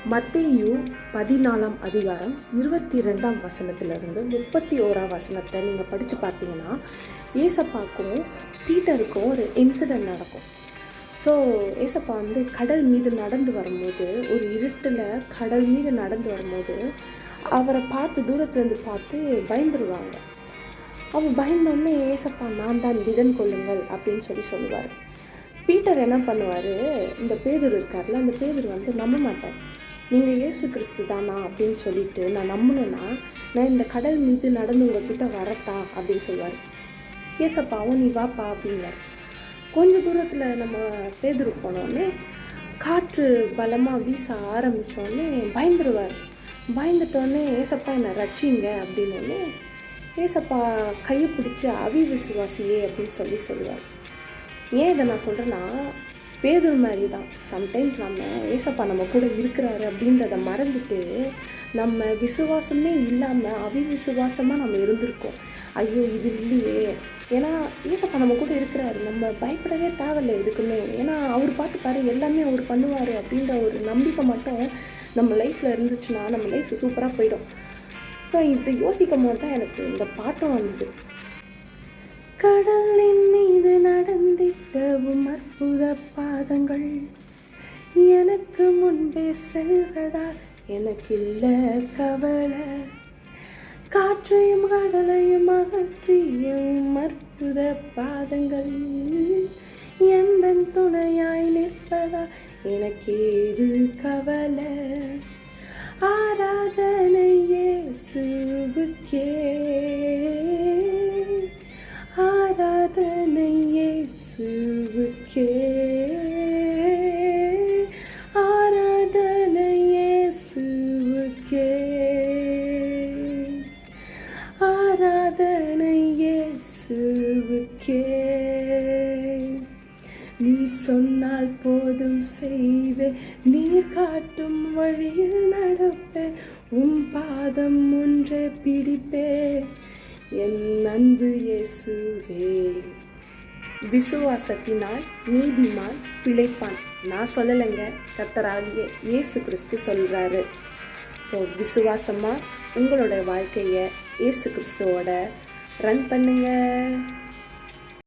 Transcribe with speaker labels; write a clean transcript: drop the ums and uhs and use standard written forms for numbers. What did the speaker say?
Speaker 1: மத்தேயு 14ஆம் அதிகாரம் 22ஆம் வசனத்திலிருந்து 31ஆம் வசனத்தை நீங்கள் படித்து பார்த்தீங்கன்னா, ஏசப்பாக்கும் பீட்டருக்கும் ஒரு இன்சிடெண்ட் நடக்கும். ஸோ ஏசப்பா கடல் மீது நடந்து வரும்போது, ஒரு இருட்டில் கடல் மீது நடந்து வரும்போது அவரை தூரத்துலேருந்து பார்த்து பயந்துருவாங்க. அவர் பயந்தோடனே ஏசப்பா நான் தான், திடன் கொள்ளுங்கள் அப்படின்னு சொல்லுவார். பீட்டர் என்ன பண்ணுவார், இந்த பேதுரு இருக்கார்ல, அந்த பேதுரு நம்ப மாட்டார். நீங்கள் இயேசு கிறிஸ்து தானா அப்படின்னு சொல்லிட்டு நான் நம்பணுன்னா நான் இந்த கடல் மீது நடந்து உங்ககிட்ட வரட்டா அப்படின்னு சொல்லுவார். ஏசப்பாவும் நீ வாப்பா அப்படின்னார். கொஞ்சம் தூரத்தில் நம்ம பேதுரு போனோடனே காற்று பலமாக வீச ஆரம்பித்தோடனே பயந்துருவார். பயந்துட்டோடனே ஏசப்பா என்னை ரட்சிங்க அப்படின்னோடனே ஏசப்பா கையை பிடிச்சி அவிவிசுவாசியே அப்படின்னு சொல்லுவார். ஏன் இதை நான் சொல்கிறேன்னா, பேதுரு மாதிரி தான் சம்டைம்ஸ் நம்ம ஏசப்பா நம்ம கூட இருக்கிறாரு அப்படின்றத மறந்துட்டு நம்ம விசுவாசமே இல்லாமல் அவிவிசுவாசமாக நம்ம இருந்திருக்கோம். ஐயோ இது இல்லையே, ஏன்னா ஏசப்பா நம்ம கூட இருக்கிறாரு, நம்ம பயப்படவே தேவையில்லை எதுக்குமே, ஏன்னா அவர் பார்த்துப்பாரு, எல்லாமே அவர் பண்ணுவார் அப்படின்ற ஒரு நம்பிக்கை மட்டும் நம்ம லைஃப்பில் இருந்துச்சுன்னா நம்ம லைஃப் சூப்பராக போயிடும். ஸோ இதை யோசிக்கும் போது தான் எனக்கு இந்த பாட்டம் வந்தது. கடலின் மீது நடந்திட்டவும் அற்புத பாதங்கள் எனக்கு முன்பே செல்வதால் எனக்கு இல்லை கவலை. காற்றையும் கடலையும் அகற்றியும் அற்புத பாதங்கள் எந்த துணையாய் நிற்பதா எனக்கு ஏது கவலை. ஆராதனை இயேசுவுக்கே, ஆராதனை இயேசுவுக்கே, ஆராதனை இயேசுவுக்கே, ஆராதனை இயேசுவுக்கே. நீ சொன்னால் போதும் செய்வேன், நீர் காட்டும் வழியில் நடப்பேன், உன் பாதம் ஒன்றை பிடிப்பேன் என் அன்பு இயேசுவே. விசுவாசத்தினால் நீதிமான் பிழைப்பான். நான் சொல்லலைங்க, கர்த்தராகிய இயேசு கிறிஸ்து சொல்கிறாரு. ஸோ விசுவாசமாக உங்களோட வாழ்க்கையை இயேசு கிறிஸ்துவோட ரன் பண்ணுங்க.